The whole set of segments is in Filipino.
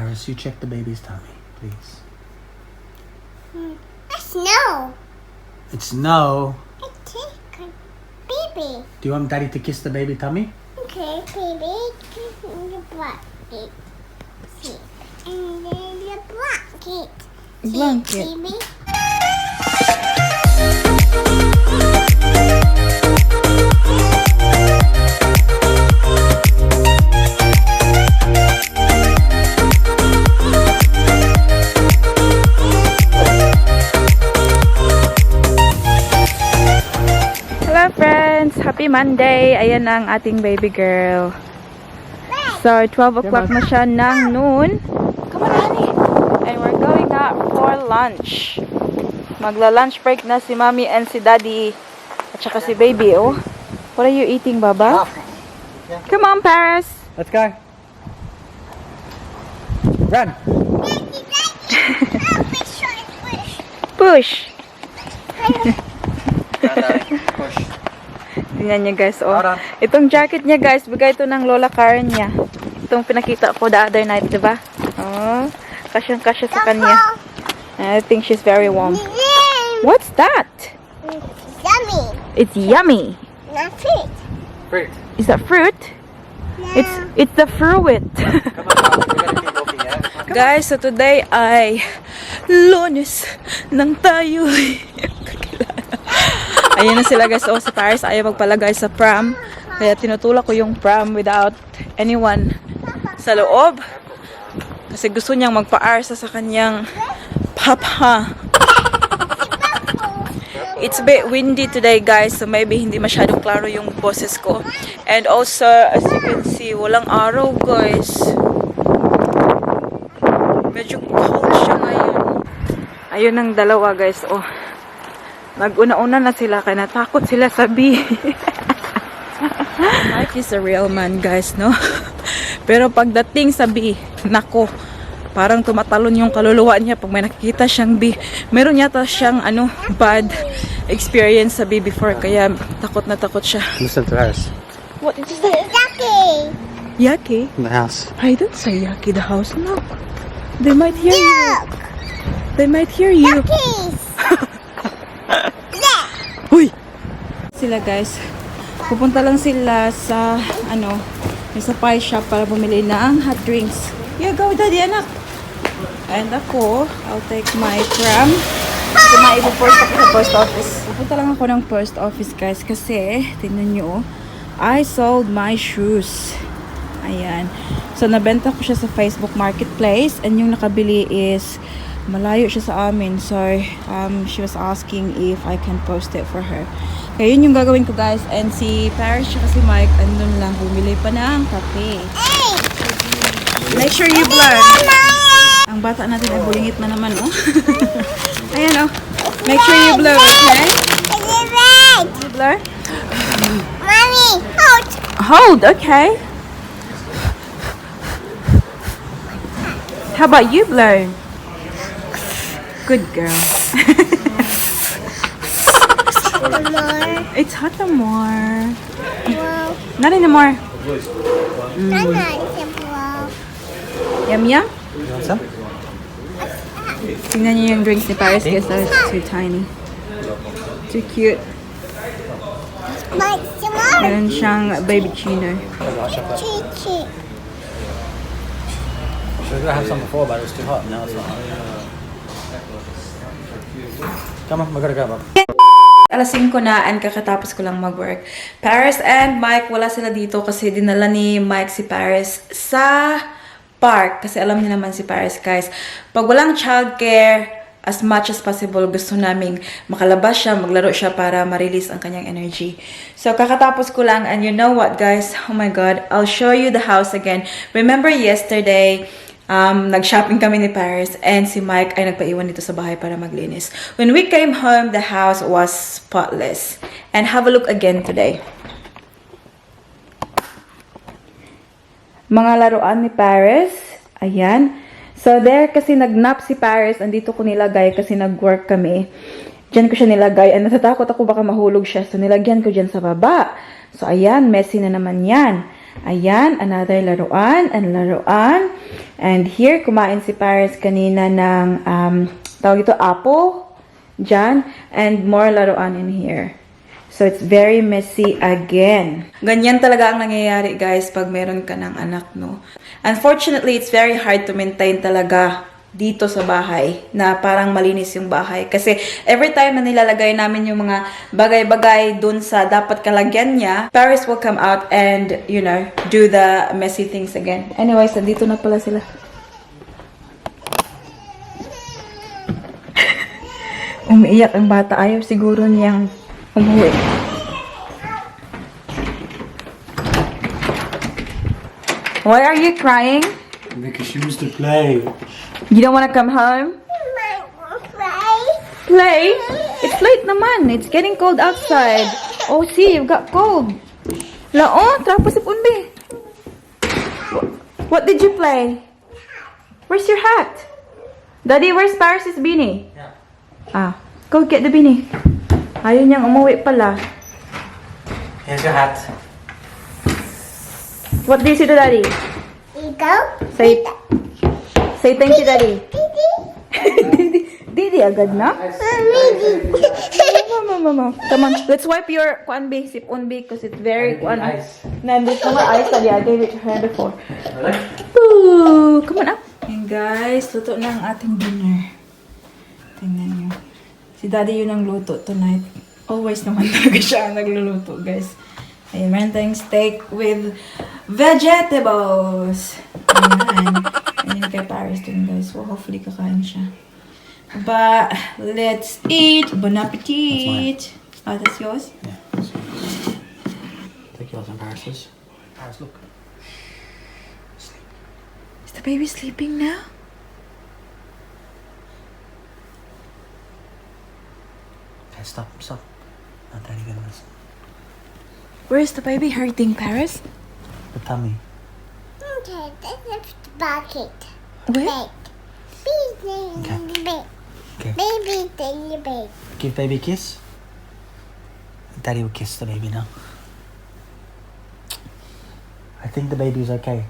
Paris, you check the baby's tummy, please. That's no. It's no. I take a baby. Do you want Daddy to kiss the baby tummy? Okay, baby. Kiss the blanket. See. And then the blanket. Blanket. Baby. Hello friends! Happy Monday! Ayan ang ating baby girl. So, 12 o'clock na siya ng noon. Come on, honey! And we're going out for lunch. Magla-lunch break na si mommy and si daddy. At saka si baby, oh. What are you eating, Baba? Come on, Paris! Let's go. Run. Push! Push. Tingnan niya guys, oh. Tara. Itong jacket niya guys, bigay ito ng lola Karen niya. Itong pinakita ko the other night, diba? Oh, kasyang-kasya sa kanya. I think she's very warm. What's that? Yummy. It's yummy. Not fruit. Fruit. Is that fruit? No. It's the fruit. Come on, Mom. We're gonna keep looking at it. Guys, so today ay Lunes nang tayo. Ayan na sila guys. Oh, si Paris ayaw magpalagay sa pram. Kaya tinutulak ko yung pram without anyone sa loob. Kasi gusto niyang magpa-arsa sa kanyang papa. It's a bit windy today guys. So maybe hindi masyadong klaro yung boses ko. And also, as you can see, walang araw guys. Medyo cold siya ngayon. Ayun ang dalawa guys. Oh. Nag-una-una na sila kaya natakot sila sa bee. Mike is a real man guys, no? Pero pagdating sa bee, nako, parang tumatalon yung kaluluwa niya pag may nakikita siyang bee. Meron yata siyang bad experience sa bee before kaya takot na takot siya. Listen to Paris. What did you say? Yucky. Yucky? In the house. I don't say yucky the house, no. They might hear you. Look. They might hear you. Yuckies. Uy! Sila guys, pupunta lang sila sa sa pie shop para bumili ng hot drinks. Yeah, go daddy anak. And ako, I'll take my tram. Kasi maipo-post ako sa post office. Pupunta lang ako ng post office guys kasi, tingnan nyo, I sold my shoes. Ayan. So, nabenta ko siya sa Facebook Marketplace and yung nakabili is malayo siya sa amin. So, she was asking if I can post it for her. Kaya yun yung gagawin ko guys. And si Paris siya si Mike, andun lang, bumili pa ng kape. Make sure you blur. Ang bata natin ay bulingit na naman, oh. Ayan, oh. Make sure you blur, okay? You blur? Mommy, hold. Hold, okay. How about you blur? Good girl. More. It's hot more. Wow. Not anymore. I'm not simple. Yum yum. You want some? Tingnan niyo yung drinks ni Paris guys. It's too tiny. Too cute. Like some more. Meron siyang baby chino. Chi-chi. We were gonna have some before, but it was too hot. Now it's not. Come on, we gotta go, Bob. Alas 5 na and kakatapos ko lang mag-work. Paris and Mike, wala sila dito kasi dinala ni Mike si Paris sa park. Kasi alam niyo naman si Paris, guys. Pag walang childcare, as much as possible, gusto naming makalabas siya, maglaro siya para ma-release ang kanyang energy. So, kakatapos ko lang and you know what, guys? Oh my God, I'll show you the house again. Remember yesterday, nag-shopping kami ni Paris and si Mike ay nagpaiwan dito sa bahay para maglinis. When we came home, the house was spotless. And have a look again today. Mga laruan ni Paris. Ayan. So, there kasi nag-nap si Paris. Andito ko nilagay kasi nag-work kami. Diyan ko siya nilagay. And natatakot ako baka mahulog siya. So, nilagyan ko dyan sa baba. So, ayan. Messy na naman yan. Ayan. Another laruan. And laruan. And here, kumain si Paris kanina ng, tawag ito, apple, dyan, and more laruan in here. So, it's very messy again. Ganyan talaga ang nangyayari, guys, pag meron ka ng anak, no? Unfortunately, it's very hard to maintain talaga dito sa bahay na parang malinis yung bahay. Kasi every time na nilalagay namin yung mga bagay-bagay dun sa dapat kalagyan niya, Paris will come out and, you know, do the messy things again. Anyways, nandito na pala sila. Umiiyak ang bata. Ayaw siguro niyang umuwi. Why are you crying? Because she wants to play. You don't want to come home? Play? It's late naman. It's getting cold outside. Oh, see, you've got cold. Laon, tapos ipon be. What did you play? Where's your hat? Daddy, where's Paris' beanie? Yeah. Ah, go get the beanie. Ayaw niyang umuwi pala. Here's your hat. What do you say to Daddy? Ikaw? Say thank you, Daddy. Didi agad na? Mama. Come on, let's wipe your kuan be, sipon be, because it's very kuan. Nandito nga ice, Daddy. I gave it to her before. Ooh, come on up. And guys, luto na ang ating dinner. Tingnan nyo. Si Daddy yun ang luto tonight. Always naman talaga siya ang nagluluto, guys. Ayan, meron tayong steak with vegetables. Ayan. Ayan kay Paris dun, guys. So, hopefully kakain siya. But, let's eat. Bon appetit. Oh, that's yours? Yeah. Take yours and Paris's. Paris, look. Sleep. Is the baby sleeping now? Okay, stop. Not Daddy gonna listen. Where's the baby hurting, Paris? The tummy. Okay, this is the bucket. Where? Baby in Okay. the bed. Okay. Baby in the bed. Give baby a kiss. Daddy will kiss the baby now. I think the baby's okay.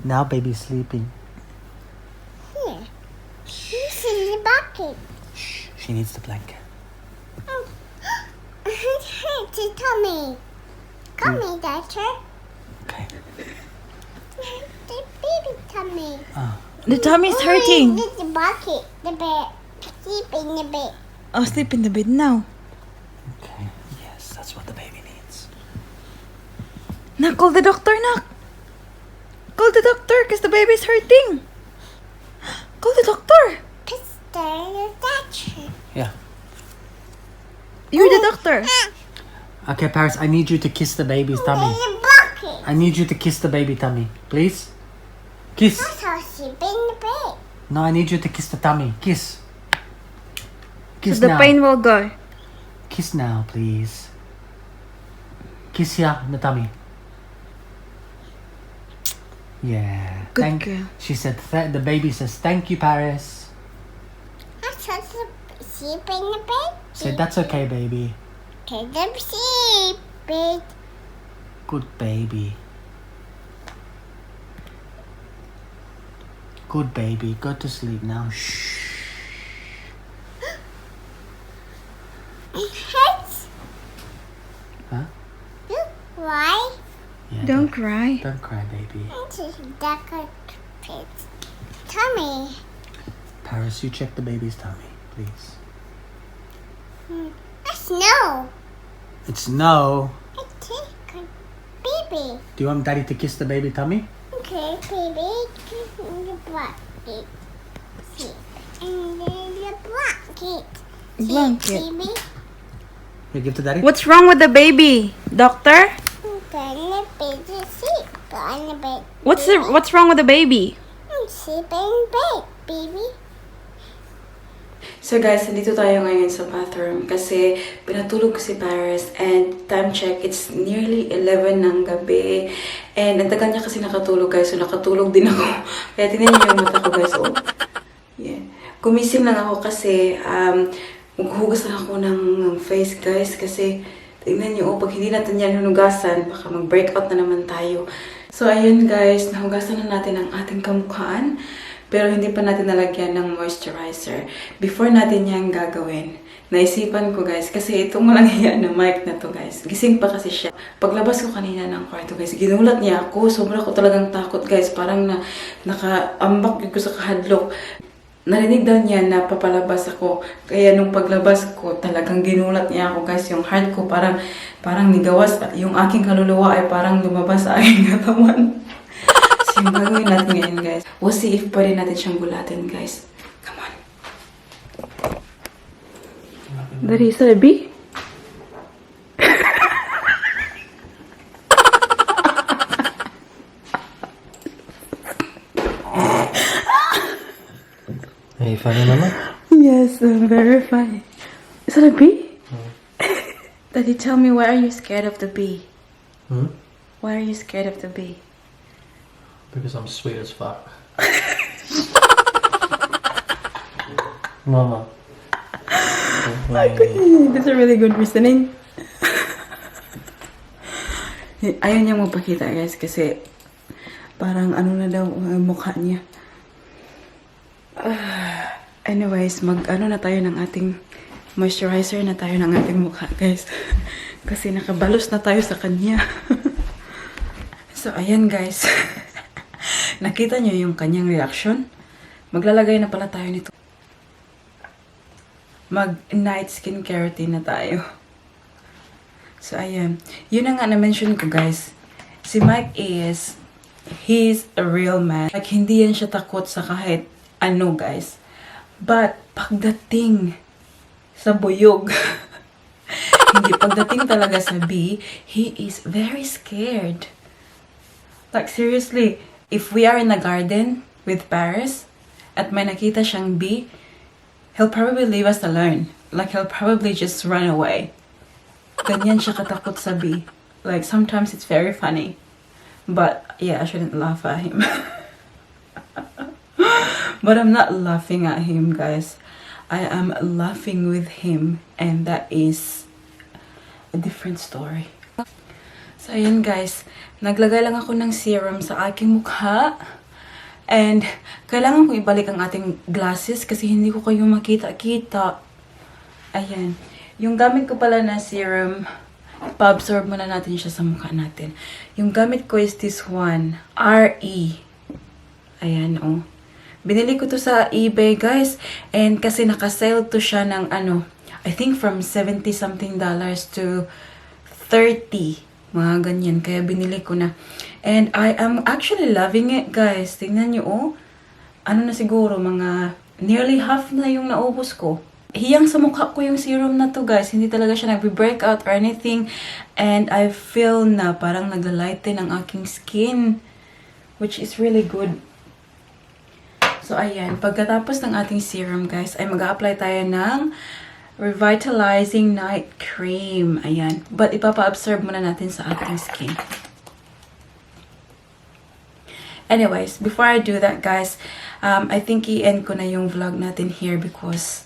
Now baby's sleeping. Here. This is the bucket. She needs the blanket. It's a tummy. Come here, Doctor. Okay. The baby tummy. The tummy's hurting. This is the bucket. The bed. Sleep in the bed. Oh, sleep in the bed now. Okay. Yes, that's what the baby needs. Nak, call the doctor, Nak. Call the doctor because the baby's hurting. Call the doctor. Pistol the doctor. Yeah. You're the doctor. Okay, Paris, I need you to kiss the baby's tummy. The bucket. I need you to kiss the baby tummy, please. Kiss. That's how sleep in the bed. No, I need you to kiss the tummy. Kiss. Kiss So the now. pain will go. Kiss now, please. Kiss here in the tummy. Yeah. Good girl. She said. The baby says, "Thank you, Paris." That's how sleep in the bed. Say that's okay, baby. Okay, them sleep bed. Good baby. Good baby. Go to sleep now. Shh. It hurts. Huh? Why? Yeah, Don't cry. Don't cry, baby. This is Doctor tummy. Paris, you check the baby's tummy, please. That's no. It's no. I take a baby. Do you want Daddy to kiss the baby tummy? Okay, baby, in the bucket. See, and then the blanket. See, Blanket. baby. You give to Daddy. What's wrong with the baby, doctor? Then the baby sleep on the bed. What's wrong with the baby? Sleep in bed, baby. So guys, nandito tayo ngayon sa bathroom kasi pinatulog ko si Paris and time check, it's nearly 11 ng gabi. And ang tagal niya kasi nakatulog guys, so nakatulog din ako. Kaya tingnan niyo yung mata ko guys. Oh. Yeah. Gumising lang ako kasi maghuhugas lang ako ng face guys kasi tingnan niyo, pag hindi natin yan hunugasan, baka mag-breakout na naman tayo. So, ayun guys, nahugasan na natin ang ating kamukhaan. Pero hindi pa natin nalagyan ng moisturizer. Before natin yan gagawin, naisipan ko guys, kasi itong walang hiya na mic na to guys. Gising pa kasi siya. Paglabas ko kanina ng kwarto guys, ginulat niya ako. Sobra ko talagang takot guys. Parang nakaambak ko sa kahadlok. Narinig daw niya na papalabas ako. Kaya nung paglabas ko, talagang ginulat niya ako guys. Yung heart ko parang nigawas. Yung aking kaluluwa ay parang lumabas sa aking katawan. So yung gagawin natin ngayon guys. We'll see if pwede natin siyang gulatin guys. Come on. Dari sabi? Are you funny, Mama? Yes, I'm very funny. Is that a bee? Daddy, tell me, why are you scared of the bee? Why are you scared of the bee? Because I'm sweet as fuck. Mama. That's a really good reasoning. Ayaw niyang magpakita guys kasi parang ano na daw mukha niya. Anyways, mag-ano na tayo ng ating moisturizer na tayo ng ating mukha, guys. Kasi nakabalos na tayo sa kanya. So, ayan, guys. Nakita nyo yung kanyang reaction? Maglalagay na pala tayo nito. Mag-night skincare routine na tayo. So, ayan. Yun na nga na-mention ko, guys. Si Mike he's a real man. Like, hindi yan siya takot sa kahit ano, guys. But, pagdating sa buyog, hindi, pagdating talaga sa bee, he is very scared. Like, seriously, if we are in the garden with Paris, at may nakita siyang bee, he'll probably leave us alone. Like, he'll probably just run away. Ganyan siya katakot sa bee. Like, sometimes it's very funny. But, yeah, I shouldn't laugh at him. But I'm not laughing at him, guys. I am laughing with him. And that is a different story. So, ayan guys. Naglagay lang ako ng serum sa aking mukha. And, kailangan ko ibalik ang ating glasses kasi hindi ko kayo makita-kita. Ayan. Yung gamit ko pala na serum, pa-absorb muna natin siya sa mukha natin. Yung gamit ko is this one. RE. Ayan, oh. Binili ko to sa eBay, guys. And kasi nakasale to siya ng ano, I think from $70 something to $30. Mga ganyan. Kaya binili ko na. And I am actually loving it, guys. Tingnan nyo, oh. Ano na siguro, mga nearly half na yung naubos ko. Hiyang sa mukha ko yung serum na to, guys. Hindi talaga siya nag-breakout or anything. And I feel na parang naglalighten ang aking skin. Which is really good. So, ayan. Pagkatapos ng ating serum, guys, ay mag-a-apply tayo ng Revitalizing Night Cream. Ayan. But, ipapa-absorb muna natin sa ating skin. Anyways, before I do that, guys, I think i-end ko na yung vlog natin here because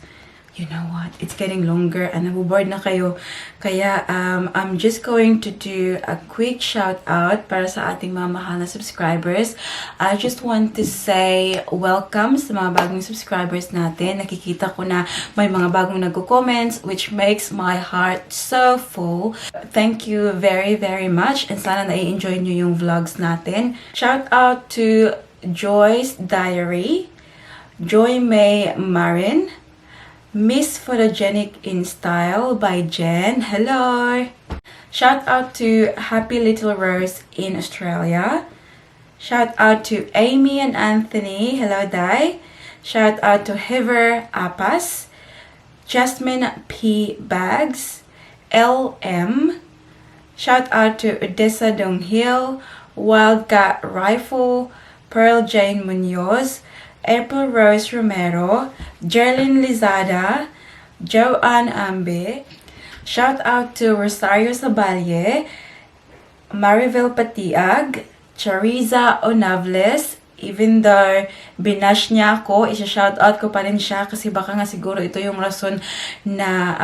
you know what? It's getting longer and nabuboard na kayo. Kaya, I'm just going to do a quick shout out para sa ating mga mahal na subscribers. I just want to say welcome sa mga bagong subscribers natin. Nakikita ko na may mga bagong nagko-comments which makes my heart so full. Thank you very, very much and sana na-enjoy nyo yung vlogs natin. Shout out to Joy's Diary, Joy May Marin, Miss Photogenic in Style by Jen. Hello! Shout out to Happy Little Rose in Australia. Shout out to Amy and Anthony. Hello, Dai. Shout out to Heather Apas. Jasmine P. Bags. LM. Shout out to Odessa Donghill. Wildcat Rifle. Pearl Jane Munoz. April Rose Romero, Jerlyn Lizada, Joanne Ambe. Shout out to Rosario Saballe, Maribel Patiag, Chariza Onables, even though binash niya ako, isa-shoutout ko pa rin siya kasi baka nga siguro ito yung rason na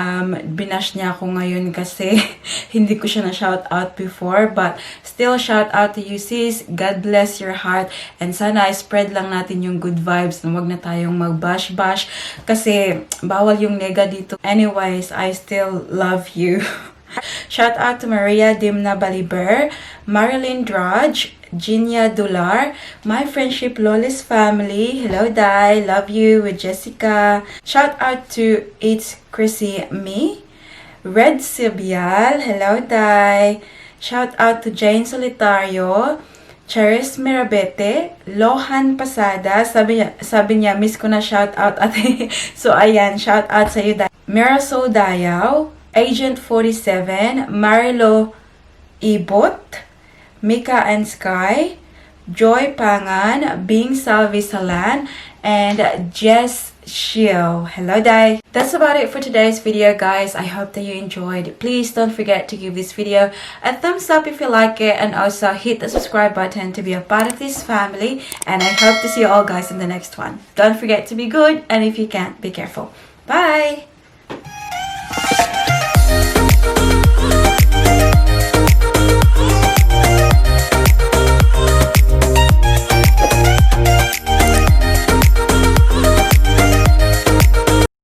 binash niya ako ngayon kasi hindi ko siya na-shoutout before. But still, shoutout to you sis. God bless your heart. And sana spread lang natin yung good vibes na wag na tayong mag-bash-bash kasi bawal yung nega dito. Anyways, I still love you. Shout out to Maria Dimna Baliber, Marilyn Drudge, Ginia Dular, my friendship Lawless family. Hello, Dai. Love you with Jessica. Shout out to It's Chrissy Me, Red Sibial. Hello, Dai. Shout out to Jane Solitario, Charis Mirabete, Lohan Pasada. Sabi niya, miss ko na shout out ate. So, ayan, shout out sa iyo, Dai. Mirasol Dayaw, Agent 47, Marilo Ibot, Mika and Sky, Joy Pangan, Bing Salvisalan, and Jess Shio. Hello, Dai. That's about it for today's video, guys. I hope that you enjoyed. Please don't forget to give this video a thumbs up if you like it, and also hit the subscribe button to be a part of this family. And I hope to see you all guys in the next one. Don't forget to be good, and if you can't, be careful. Bye!